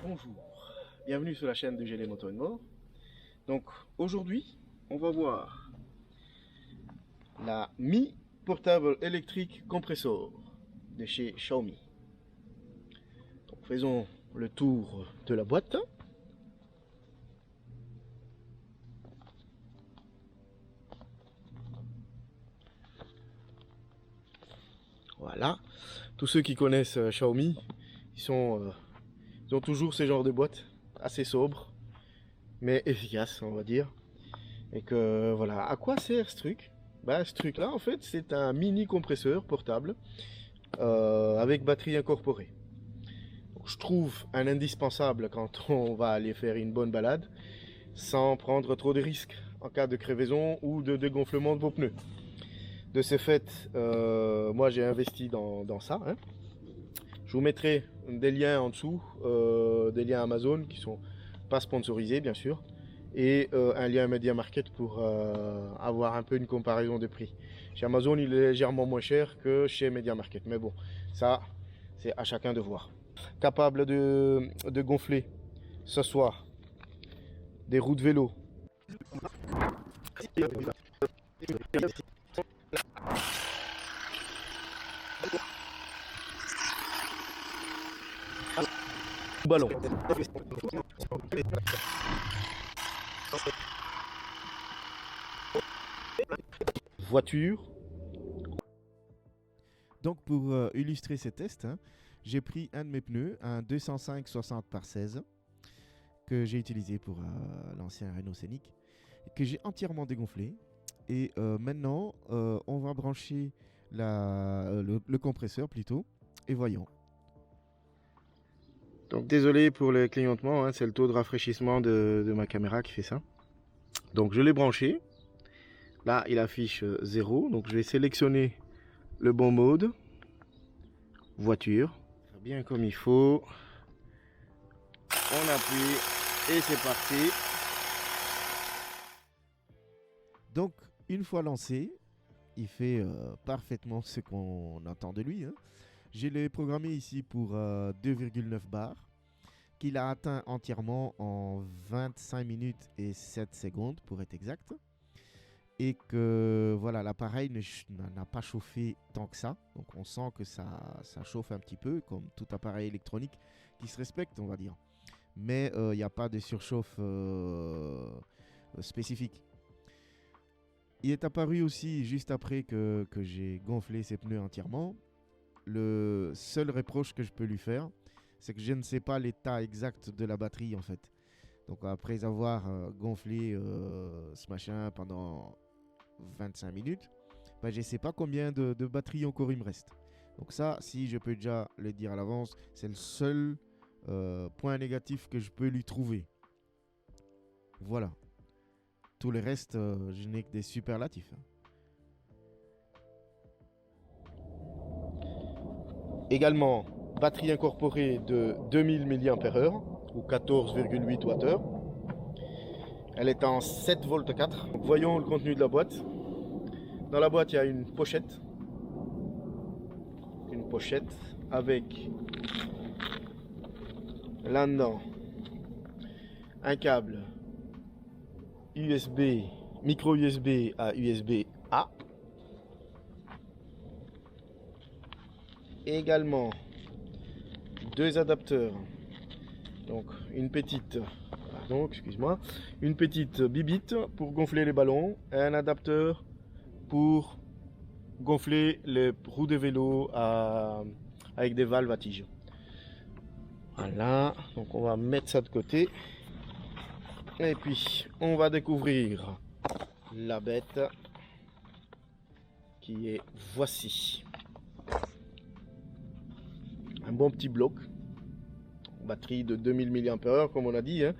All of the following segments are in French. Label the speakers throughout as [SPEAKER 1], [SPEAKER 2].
[SPEAKER 1] Bonjour, bienvenue sur la chaîne de GD Moto More. Donc aujourd'hui, on va voir la Mi Portable électrique compressor de chez Xiaomi. Donc faisons le tour de la boîte. Voilà, tous ceux qui connaissent Xiaomi, ils ont toujours ce genre de boîte, assez sobre, mais efficace, on va dire. Et que voilà, à quoi sert ce truc? Bah, ce truc là en fait c'est un mini compresseur portable avec batterie incorporée. Donc, je trouve un indispensable quand on va aller faire une bonne balade sans prendre trop de risques en cas de crevaison ou de dégonflement de vos pneus. De ce fait, moi j'ai investi dans ça, hein. Je vous mettrai des liens en dessous, des liens Amazon qui sont pas sponsorisés bien sûr, et un lien Media Market pour avoir un peu une comparaison de prix. Chez Amazon, il est légèrement moins cher que chez Media Market, mais bon, ça, c'est à chacun de voir. Capable de gonfler, ce soit des roues de vélo, ballon, voiture.
[SPEAKER 2] Donc pour illustrer ces tests, hein, j'ai pris un de mes pneus, un 205/60 par 16, que j'ai utilisé pour l'ancien Renault Scénic, que j'ai entièrement dégonflé. Et maintenant, on va brancher le compresseur plutôt, et voyons.
[SPEAKER 1] Donc désolé pour le clignotement, hein, c'est le taux de rafraîchissement de ma caméra qui fait ça. Donc je l'ai branché. Là, il affiche 0. Donc je vais sélectionner le bon mode. Voiture. Bien comme il faut. On appuie et c'est parti.
[SPEAKER 2] Donc, une fois lancé, il fait parfaitement ce qu'on attend de lui, hein. Je l'ai programmé ici pour 2,9 bars, qu'il a atteint entièrement en 25 minutes et 7 secondes pour être exact. Et que voilà, l'appareil n'a pas chauffé tant que ça. Donc on sent que ça chauffe un petit peu, comme tout appareil électronique qui se respecte, on va dire. Mais il n'y a pas de surchauffe spécifique. Il est apparu aussi, juste après que j'ai gonflé ses pneus entièrement, le seul reproche que je peux lui faire, c'est que je ne sais pas l'état exact de la batterie en fait. Donc après avoir gonflé ce machin pendant 25 minutes, bah, je ne sais pas combien de batterie encore il me reste. Donc ça, si je peux déjà le dire à l'avance, c'est le seul point négatif que je peux lui trouver. Voilà. Tout le reste, je n'ai que des superlatifs.
[SPEAKER 1] Également, batterie incorporée de 2000 mAh ou 14,8 Wh. Elle est en 7 volts 4. Donc, voyons le contenu de la boîte. Dans la boîte, il y a une pochette. Une pochette avec là-dedans un câble USB, micro USB à USB A. Également deux adapteurs. Donc une petite, pardon, excuse-moi, une petite bibite pour gonfler les ballons, et un adapteur pour gonfler les roues de vélo avec des valves à tige. Voilà, donc on va mettre ça de côté. Et puis on va découvrir la bête qui est voici. Un bon petit bloc. Batterie de 2000 mAh comme on a dit, hein.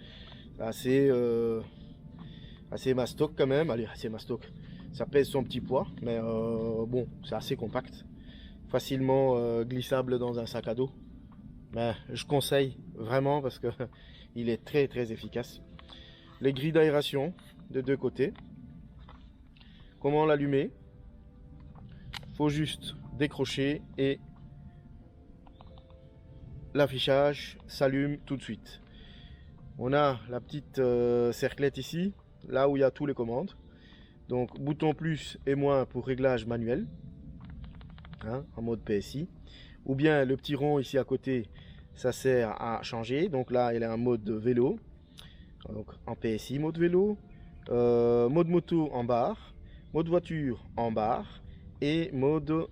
[SPEAKER 1] Assez mastoc quand même. Allez, assez mastoc. Ça pèse son petit poids, mais bon, c'est assez compact. Facilement glissable dans un sac à dos. Mais je conseille vraiment parce que il est très très efficace. Les grilles d'aération de deux côtés. Comment l'allumer? Faut juste décrocher et l'affichage s'allume tout de suite. On a la petite cerclette ici, là où il y a tous les commandes. Donc bouton plus et moins pour réglage manuel, hein, en mode PSI. Ou bien le petit rond ici à côté, ça sert à changer. Donc là, il est en mode vélo, donc en PSI, mode vélo. Mode moto en barre, mode voiture en barre et mode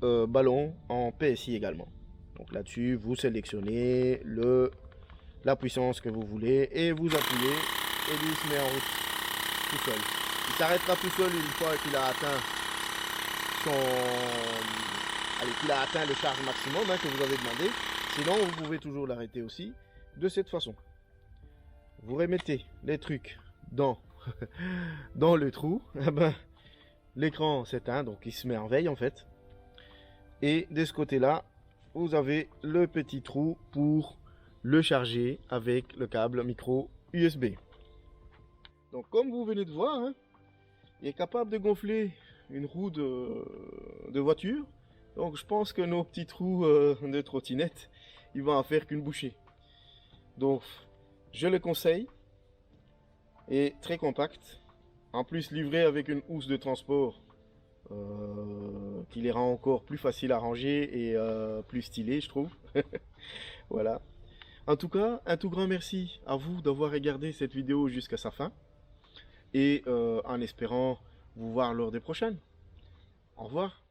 [SPEAKER 1] ballon en PSI également. Donc là-dessus, vous sélectionnez la puissance que vous voulez et vous appuyez et lui il se met en route tout seul. Il s'arrêtera tout seul une fois qu'il a atteint qu'il a atteint le charge maximum, hein, que vous avez demandé. Sinon, vous pouvez toujours l'arrêter aussi de cette façon. Vous remettez les trucs dans le trou, l'écran s'éteint, donc il se met en veille en fait. Et de ce côté-là, vous avez le petit trou pour le charger avec le câble micro USB. Donc comme vous venez de voir, hein, il est capable de gonfler une roue de voiture. Donc je pense que nos petits trous de trottinette, ils vont en faire qu'une bouchée. Donc je le conseille. Et très compact. En plus livré avec une housse de transport qui les rend encore plus facile à ranger et plus stylé, je trouve. Voilà. En tout cas, un tout grand merci à vous d'avoir regardé cette vidéo jusqu'à sa fin. Et en espérant vous voir lors des prochaines. Au revoir.